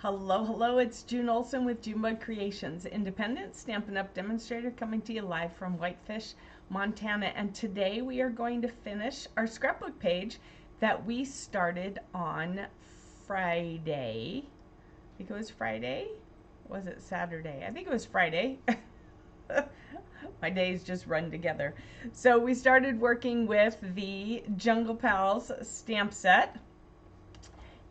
Hello, hello, it's June Olson with Junebug Creations, independent Stampin' Up! Demonstrator coming to you live from Whitefish, Montana. And today we are going to finish our scrapbook page that we started on Friday. I think it was Friday? Was it Saturday? I think it was Friday. My days just run together. So we started working with the Jungle Pals stamp set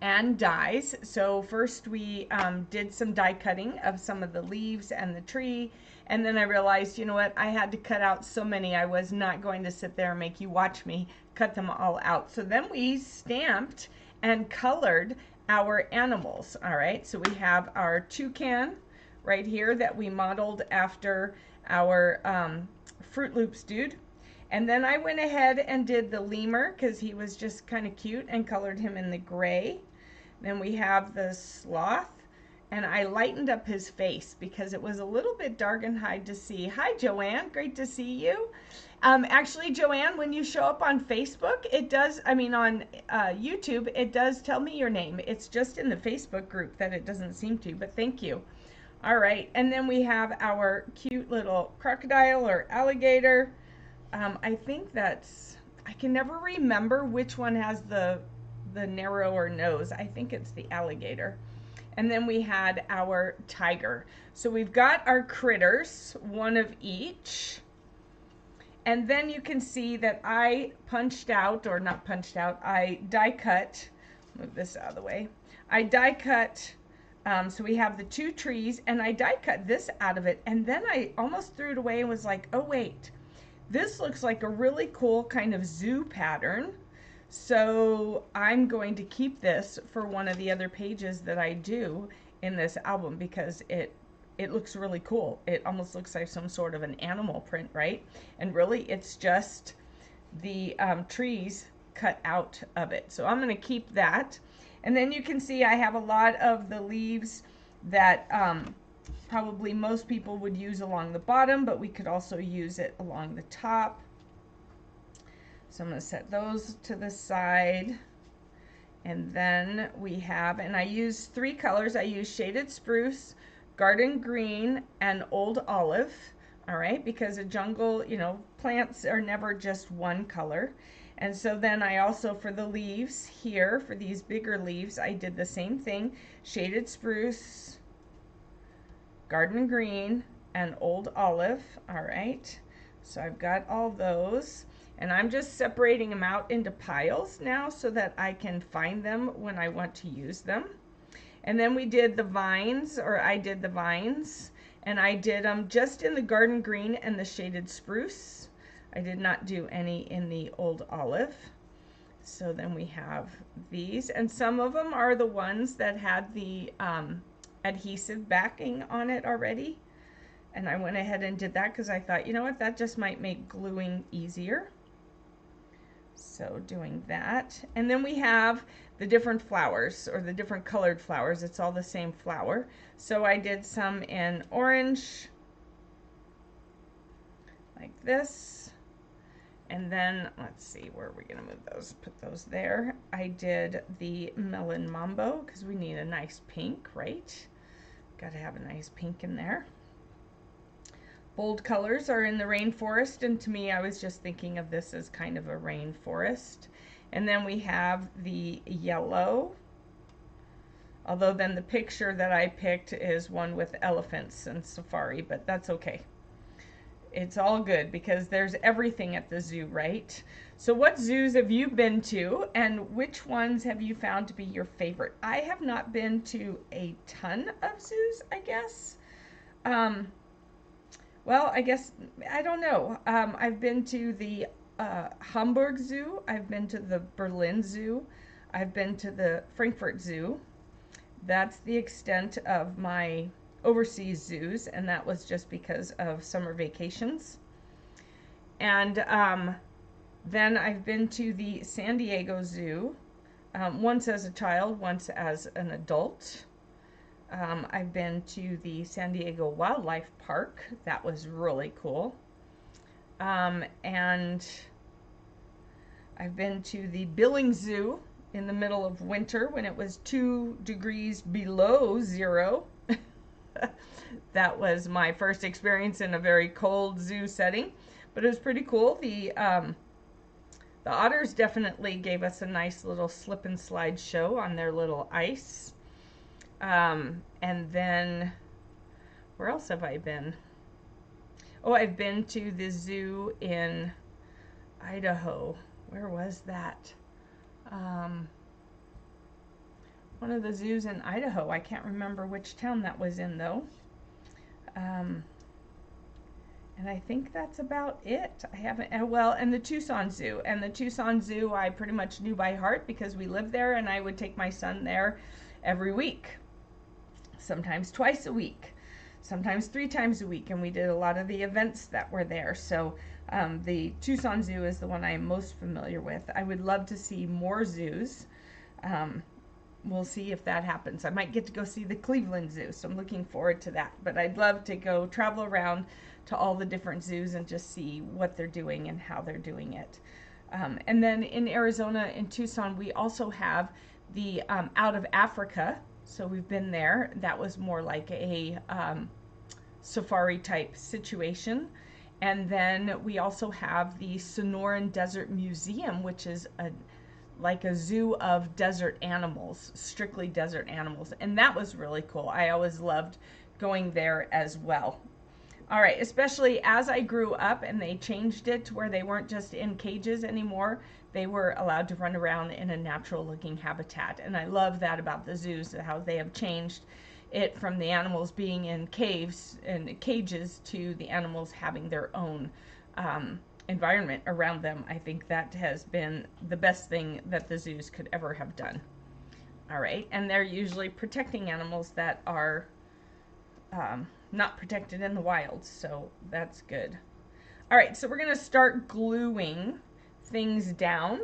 and dies. So first we did some die cutting of some of the leaves and the tree, and then I realized, you know what, I had to cut out so many. I was not going to sit there and make you watch me cut them all out. So then we stamped and colored our animals. All right, so we have our toucan right here that we modeled after our Fruit Loops dude. And then I went ahead and did the lemur because he was just kind of cute and colored him in the gray. Then we have the sloth, and I lightened up his face because it was a little bit dark and hard to see. Hi, Joanne. Great to see you. Actually, Joanne, when you show up on Facebook, it does, on YouTube, it does tell me your name. It's just in the Facebook group that it doesn't seem to, but thank you. All right, and then we have our cute little crocodile or alligator. I think that's, I can never remember which one has the narrower nose. I think it's the alligator. And then we had our tiger. So we've got our critters, one of each. And then you can see that I punched out, or not punched out, I die cut, move this out of the way. I die cut, so we have the two trees, and I die cut this out of it. And then I almost threw it away and was like, oh wait, this looks like a really cool kind of zoo pattern. So I'm going to keep this for one of the other pages that I do in this album because it looks really cool. It almost looks like some sort of an animal print, right? And really it's just the trees cut out of it. So I'm going to keep that. And then you can see I have a lot of the leaves that probably most people would use along the bottom, but we could also use it along the top. So I'm going to set those to the side. And then we have, and I use three colors. I use Shaded Spruce, Garden Green, and Old Olive. All right, because a jungle, you know, plants are never just one color. And so then I also, for the leaves here, for these bigger leaves, I did the same thing. Shaded Spruce, Garden Green, and Old Olive. All right, so I've got all those, and I'm just separating them out into piles now so that I can find them when I want to use them. And then we did the vines, or I did the vines, and I did them just in the Garden Green and the Shaded Spruce. I did not do any in the Old Olive. So then we have these, and some of them are the ones that had the adhesive backing on it already, and I went ahead and did that because I thought, you know what, that just might make gluing easier. So doing that, and then we have the different flowers, or the different colored flowers. It's all the same flower. So I did some in orange like this, and then let's see, where are we gonna move those? Put those there. I did the melon mambo because we need a nice pink, right? Got to have a nice pink in there. Bold colors are in the rainforest, and to me I was just thinking of this as kind of a rainforest. And then we have the yellow, although then the picture that I picked is one with elephants and safari, but that's okay. It's all good because there's everything at the zoo, right? So what zoos have you been to, and which ones have you found to be your favorite? I have not been to a ton of zoos, I guess. Well, I guess, I don't know. I've been to the Hamburg Zoo. I've been to the Berlin Zoo. I've been to the Frankfurt Zoo. That's the extent of my overseas zoos, and that was just because of summer vacations. And then I've been to the San Diego Zoo, once as a child, once as an adult. I've been to the San Diego Wildlife Park. That was really cool. And I've been to the Billings Zoo in the middle of winter when it was 2 degrees below zero. That was my first experience in a very cold zoo setting, but it was pretty cool. The otters definitely gave us a nice little slip and slide show on their little ice. And then, where else have I been? Oh, I've been to the zoo in Idaho. Where was that? One of the zoos in Idaho. I can't remember which town that was in, though. And I think that's about it. I haven't, well, and the Tucson Zoo. And the Tucson Zoo I pretty much knew by heart because we lived there, and I would take my son there every week. Sometimes twice a week. Sometimes 3 times a week. And we did a lot of the events that were there. So the Tucson Zoo is the one I'm most familiar with. I would love to see more zoos. We'll see if that happens. I might get to go see the Cleveland Zoo, so I'm looking forward to that. But I'd love to go travel around to all the different zoos and just see what they're doing and how they're doing it. And then in Arizona, in Tucson, we also have the Out of Africa. So we've been there. That was more like a safari type situation. And then we also have the Sonoran Desert Museum, which is like a zoo of desert animals, strictly desert animals. And that was really cool. I always loved going there as well. All right, especially as I grew up and they changed it to where they weren't just in cages anymore. They were allowed to run around in a natural looking habitat. And I love that about the zoos, how they have changed it from the animals being in caves and cages to the animals having their own environment around them. I think that has been the best thing that the zoos could ever have done. All right, and they're usually protecting animals that are not protected in the wild, so that's good. All right, so we're going to start gluing things down.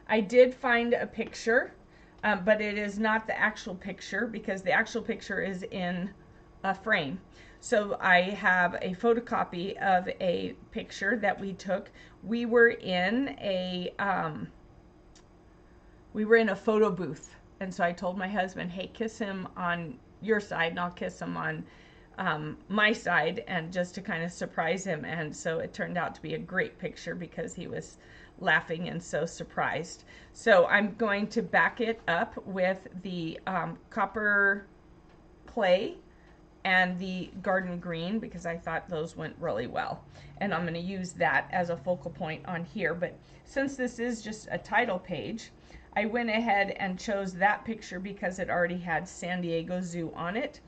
I did find a picture, but it is not the actual picture because the actual picture is in a frame. So I have a photocopy of a picture that we took. We were in a photo booth, and so I told my husband, "Hey, kiss him on your side, and I'll kiss him on my side," and just to kind of surprise him. And so it turned out to be a great picture because he was laughing and so surprised. So I'm going to back it up with the copper clay and the garden green because I thought those went really well. And I'm going to use that as a focal point on here. But since this is just a title page, I went ahead and chose that picture because it already had San Diego Zoo on it.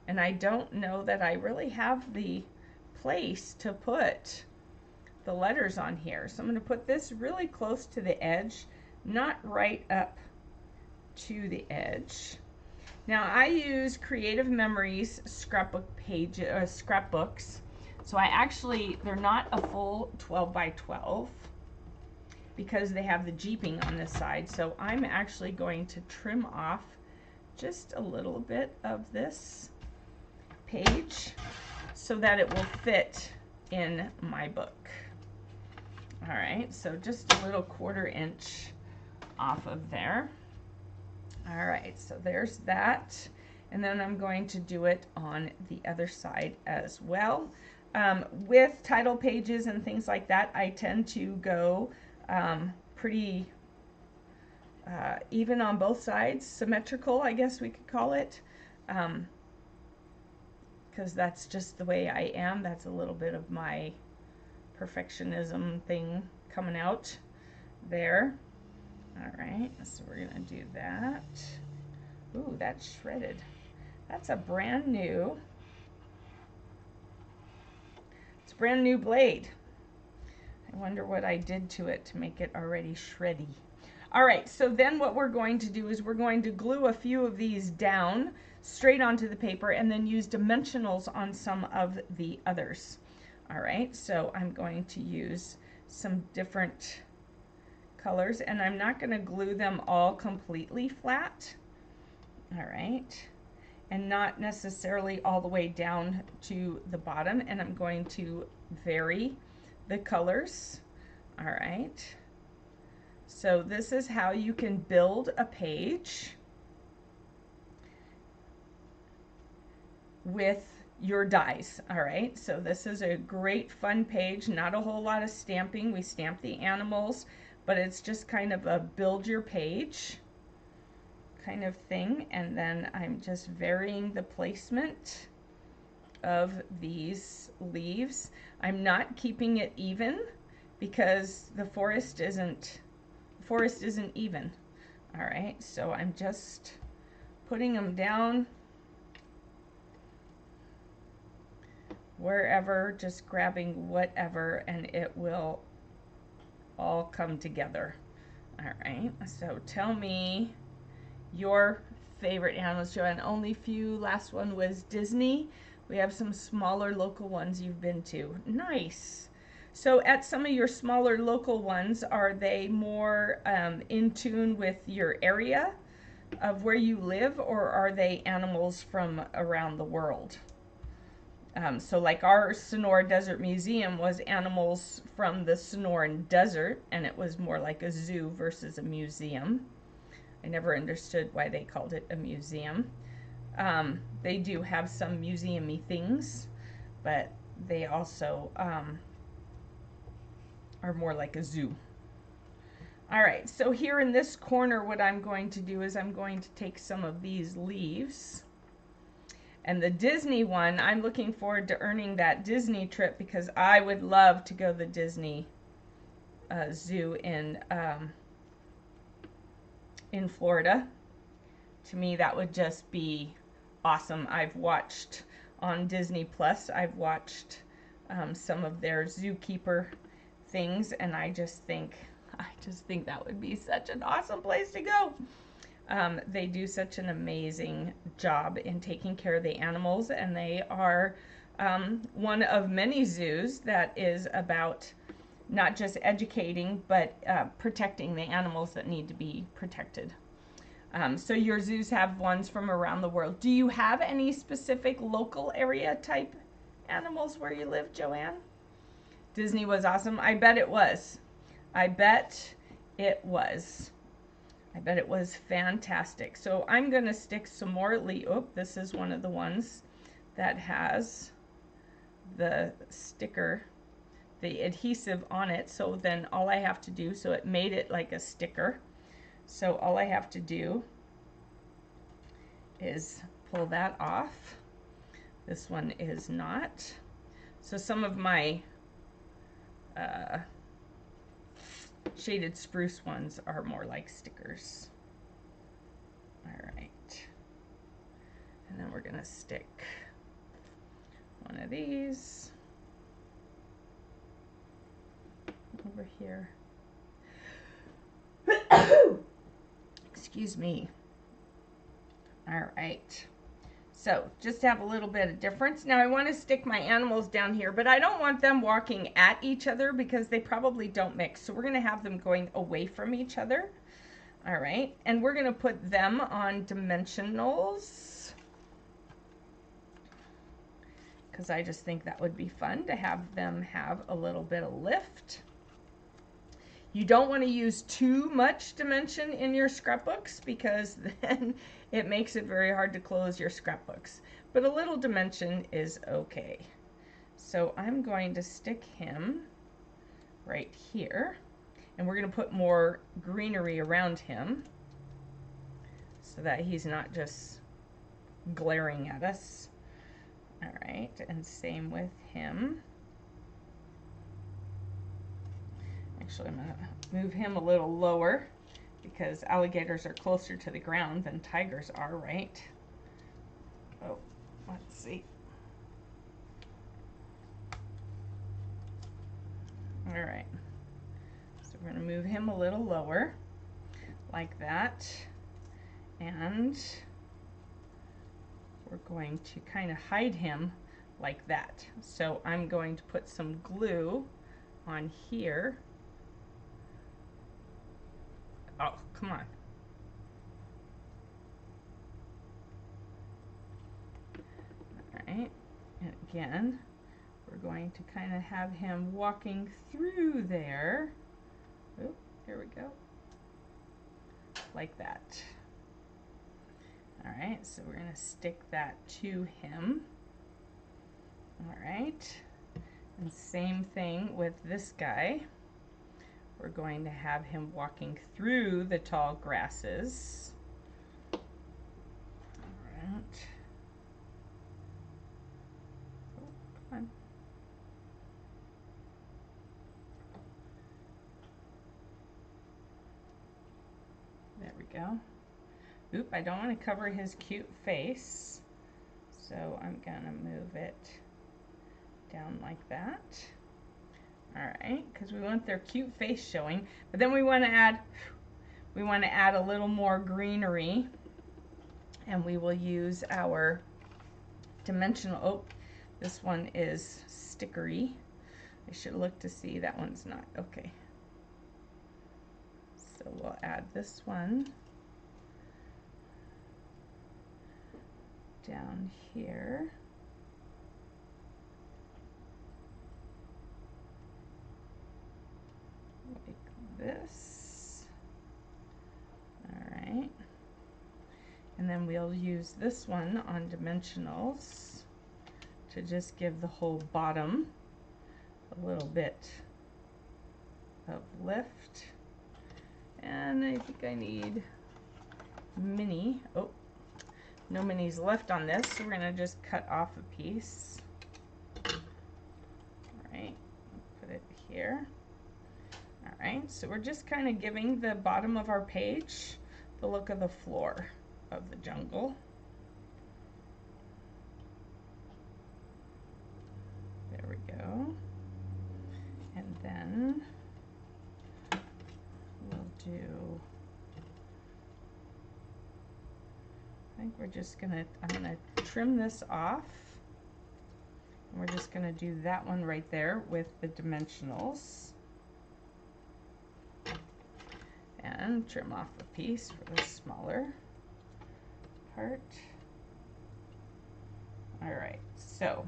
And I don't know that I really have the place to put the letters on here. So I'm going to put this really close to the edge, not right up to the edge. Now I use Creative Memories scrapbook page, scrapbooks. So they're not a full 12 by 12 because they have the jeeping on this side. So I'm actually going to trim off just a little bit of this page so that it will fit in my book. All right, so just a little 1/4 inch off of there. All right, so there's that. And then I'm going to do it on the other side as well. With title pages and things like that, I tend to go pretty even on both sides, symmetrical, I guess we could call it, because that's just the way I am. That's a little bit of my perfectionism thing coming out there. All right, so we're gonna do that. Ooh, that's shredded. That's a brand new, it's a brand new blade. I wonder what I did to it to make it already shreddy. All right, so then what we're going to do is we're going to glue a few of these down straight onto the paper and then use dimensionals on some of the others. All right, so I'm going to use some different colors and I'm not going to glue them all completely flat. All right, and not necessarily all the way down to the bottom, and I'm going to vary the colors. All right, So this is how you can build a page with your dies. All right, so this is a great fun page, not a whole lot of stamping. We stamp the animals, but it's just kind of a build your page kind of thing. And then I'm just varying the placement of these leaves. I'm not keeping it even because the forest isn't even. All right, so I'm just putting them down wherever, just grabbing whatever, and it will all come together. All right, so tell me your favorite animals, Joanne. Only few. Last one was Disney. We have some smaller local ones you've been to. Nice. So at some of your smaller local ones, are they more in tune with your area of where you live, or are they animals from around the world? So like our Sonora Desert Museum was animals from the Sonoran Desert, and it was more like a zoo versus a museum. I never understood why they called it a museum. They do have some museum-y things, but they also are more like a zoo. All right, so here in this corner, what I'm going to do is I'm going to take some of these leaves. And the Disney one, I'm looking forward to earning that Disney trip because I would love to go to the Disney zoo in Florida. To me, that would just be awesome. I've watched on Disney Plus, I've watched some of their zookeeper things, and I just think that would be such an awesome place to go. They do such an amazing job in taking care of the animals, and they are one of many zoos that is about not just educating, but protecting the animals that need to be protected. So your zoos have ones from around the world. Do you have any specific local area type animals where you live, Joanne? Disney was awesome. I bet it was. I bet it was. I bet it was fantastic. So I'm going to stick some more oh, this is one of the ones that has the sticker, the adhesive on it. So then all I have to do, so it made it like a sticker. So all I have to do is pull that off. This one is not. So some of my shaded spruce ones are more like stickers. All right. And then we're gonna stick one of these over here. Excuse me. All right. So just to have a little bit of difference. Now I want to stick my animals down here, but I don't want them walking at each other because they probably don't mix. So we're going to have them going away from each other. All right. And we're going to put them on dimensionals because I just think that would be fun to have them have a little bit of lift. You don't want to use too much dimension in your scrapbooks because then it makes it very hard to close your scrapbooks. But a little dimension is okay. So I'm going to stick him right here. And we're going to put more greenery around him so that he's not just glaring at us. All right, and same with him. Actually, I'm going to move him a little lower because alligators are closer to the ground than tigers are, right? Oh, let's see. All right. So we're going to move him a little lower like that. And we're going to kind of hide him like that. So I'm going to put some glue on here. Oh, come on. All right, and again, we're going to kind of have him walking through there. Oh, here we go. like that. All right, so we're going to stick that to him. All right, and same thing with this guy. We're going to have him walking through the tall grasses. All right. Oh, come on. There we go. Oop, I don't want to cover his cute face, so I'm gonna move it down like that. All right, because we want their cute face showing, but then we want to add a little more greenery, and we will use our dimensional. Oh, this one is stickery. I should look to see that one's not. Okay, so we'll add this one down here. Like this. All right. And then we'll use this one on dimensionals to just give the whole bottom a little bit of lift. And I think I need mini. Oh, no minis left on this, so we're going to just cut off a piece. All right, put it here. All right, so we're just kind of giving the bottom of our page the look of the floor of the jungle. There we go. And then we'll do, I think we're just gonna, I'm gonna trim this off. And we're just gonna do that one right there with the dimensionals. And trim off a piece for the smaller part. All right, so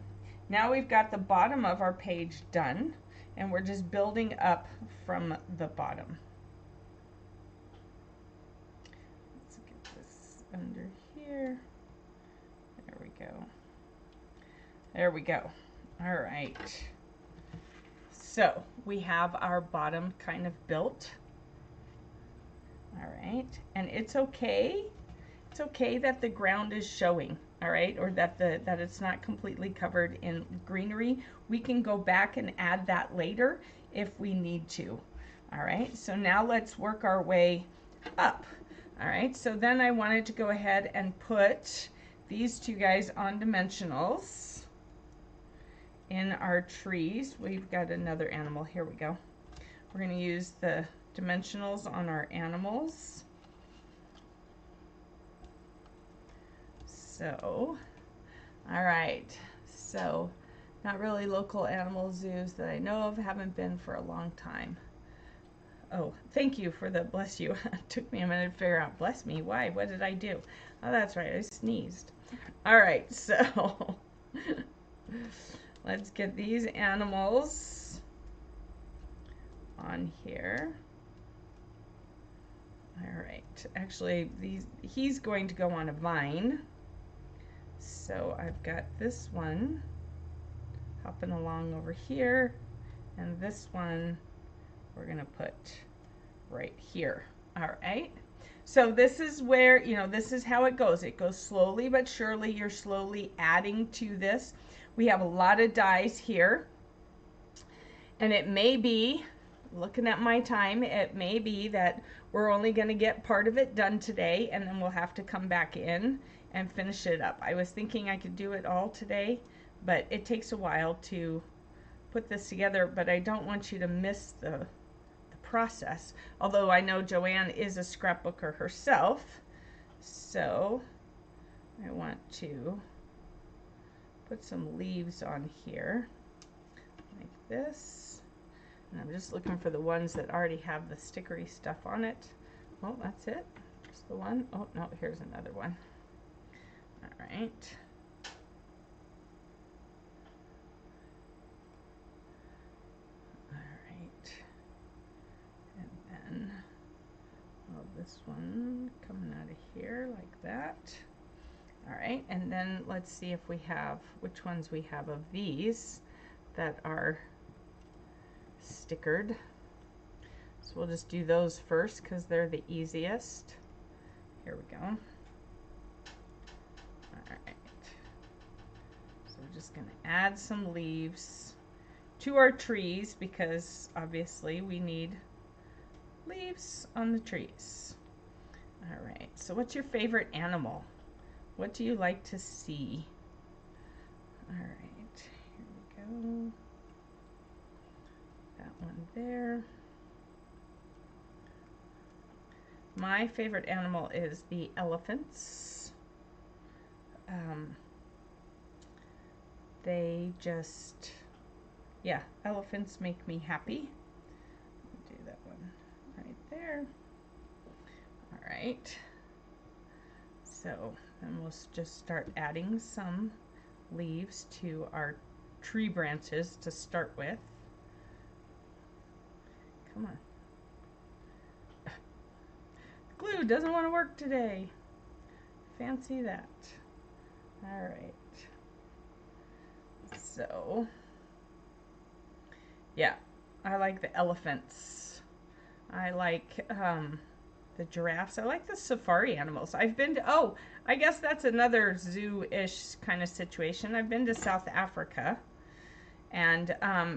now we've got the bottom of our page done, and we're just building up from the bottom. Let's get this under here. There we go. There we go. All right. So we have our bottom kind of built. All right, and it's okay that the ground is showing, all right, or that it's not completely covered in greenery. We can go back and add that later if we need to. All right, so now let's work our way up. All right, so then I wanted to go ahead and put these two guys on dimensionals in our trees. We've got another animal. Here we go. We're going to use the dimensionals on our animals. So, all right, so not really local animal zoos that I know of, haven't been for a long time. Oh, thank you for the bless you. It took me a minute to figure out, bless me, why? What did I do? Oh, that's right, I sneezed. All right, so let's get these animals on here. All right, actually he's going to go on a vine. So I've got this one hopping along over here, and this one we're gonna put right here. All right, so this is where, you know, this is how it goes. It goes slowly but surely. You're slowly adding to this. We have a lot of dies here, and it may be, looking at my time, it may be that we're only going to get part of it done today, and then we'll have to come back in and finish it up. I was thinking I could do it all today, but it takes a while to put this together, but I don't want you to miss the process. Although I know Joanne is a scrapbooker herself, so I want to put some leaves on here like this. And I'm just looking for the ones that already have the stickery stuff on it. Oh, that's it. Just the one. Oh, no, here's another one. All right. All right. And then, well, this one coming out of here like that. All right, and then let's see if we have, which ones we have of these that are stickered. So we'll just do those first because they're the easiest. Here we go. All right. So we're just going to add some leaves to our trees because obviously we need leaves on the trees. All right. So what's your favorite animal? What do you like to see? All right. Here we go. That one there. My favorite animal is the elephants. They just, yeah, elephants make me happy. Do that one right there. All right. So then we'll just start adding some leaves to our tree branches to start with. Come on. Glue doesn't want to work today. Fancy that. All right. So, yeah, I like the elephants. I like the giraffes. I like the safari animals. I've been to, oh, I guess that's another zoo-ish kind of situation. I've been to South Africa and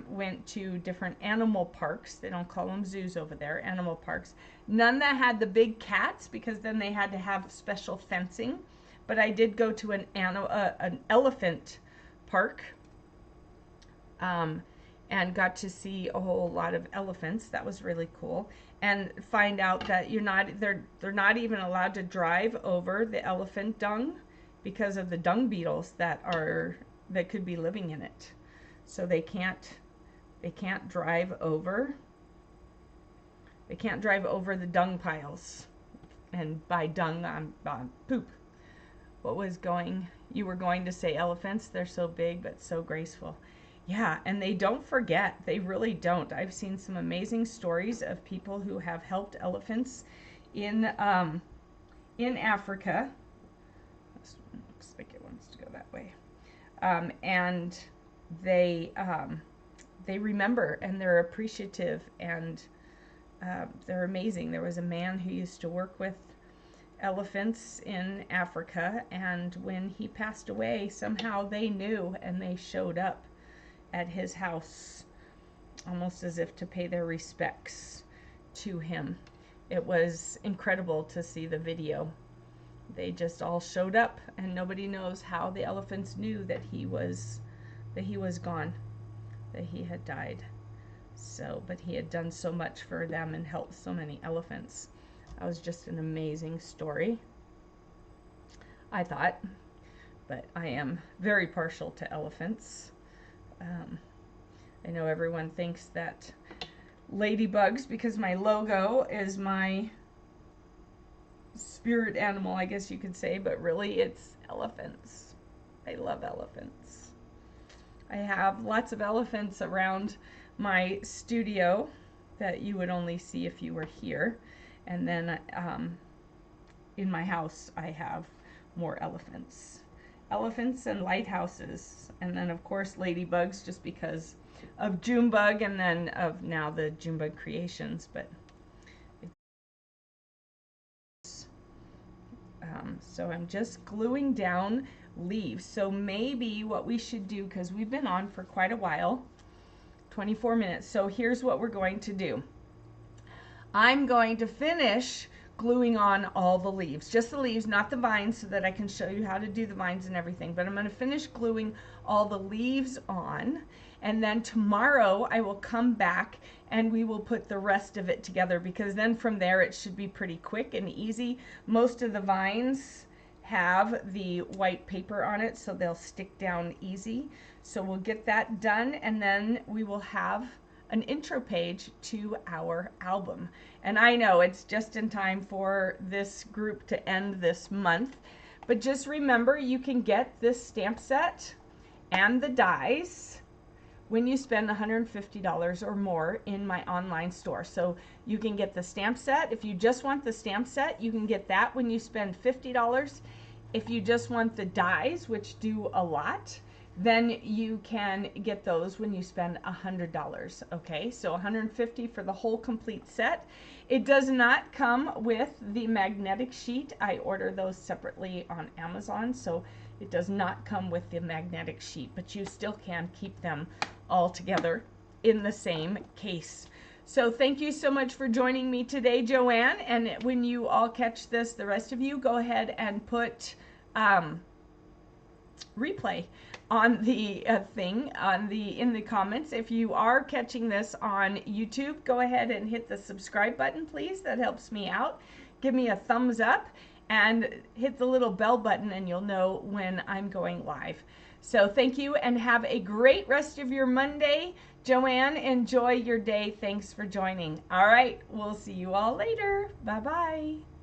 went to different animal parks. They don't call them zoos over there, animal parks. None that had the big cats because then they had to have special fencing. But I did go to an elephant park and got to see a whole lot of elephants. That was really cool. And find out that they're not even allowed to drive over the elephant dung because of the dung beetles that could be living in it. So they can't drive over. They can't drive over the dung piles. And by dung, I'm poop. What was going? You were going to say elephants. They're so big but so graceful. Yeah, and they don't forget. They really don't. I've seen some amazing stories of people who have helped elephants in Africa. This one looks like it wants to go that way. And they remember and they're appreciative and they're amazing. There was a man who used to work with elephants in Africa, and when he passed away, somehow they knew and they showed up at his house almost as if to pay their respects to him. It was incredible to see the video. They just all showed up, and nobody knows how the elephants knew that he was gone, that he had died. So, but he had done so much for them and helped so many elephants. That was just an amazing story, I thought. But I am very partial to elephants. I know everyone thinks that ladybugs, because my logo is my spirit animal, I guess you could say, but really it's elephants. I love elephants. I have lots of elephants around my studio that you would only see if you were here. And then in my house I have more elephants. Elephants and lighthouses. And then of course ladybugs, just because of Junebug, and then of now the Junebug creations. But so I'm just gluing down leaves. So maybe what we should do, because we've been on for quite a while, 24 minutes. So here's what we're going to do. I'm going to finish gluing on all the leaves, just the leaves, not the vines, so that I can show you how to do the vines and everything. But I'm going to finish gluing all the leaves on, and then tomorrow I will come back and we will put the rest of it together, because then from there it should be pretty quick and easy. Most of the vines have the white paper on it, so they'll stick down easy. So we'll get that done, and then we will have an intro page to our album. And I know it's just in time for this group to end this month, but just remember, you can get this stamp set and the dies when you spend $150 or more in my online store. So you can get the stamp set. If you just want the stamp set, you can get that when you spend $50. If you just want the dies, which do a lot, then you can get those when you spend $100. Okay, so $150 for the whole complete set. It does not come with the magnetic sheet. I order those separately on Amazon, so it does not come with the magnetic sheet, but you still can keep them all together in the same case. So thank you so much for joining me today, Joanne. And when you all catch this, the rest of you, go ahead and put replay on the thing in the comments. If you are catching this on YouTube, go ahead and hit the subscribe button, please. That helps me out. Give me a thumbs up and hit the little bell button, and you'll know when I'm going live. So thank you, and have a great rest of your Monday. Joanne, enjoy your day. Thanks for joining. All right, we'll see you all later. Bye-bye.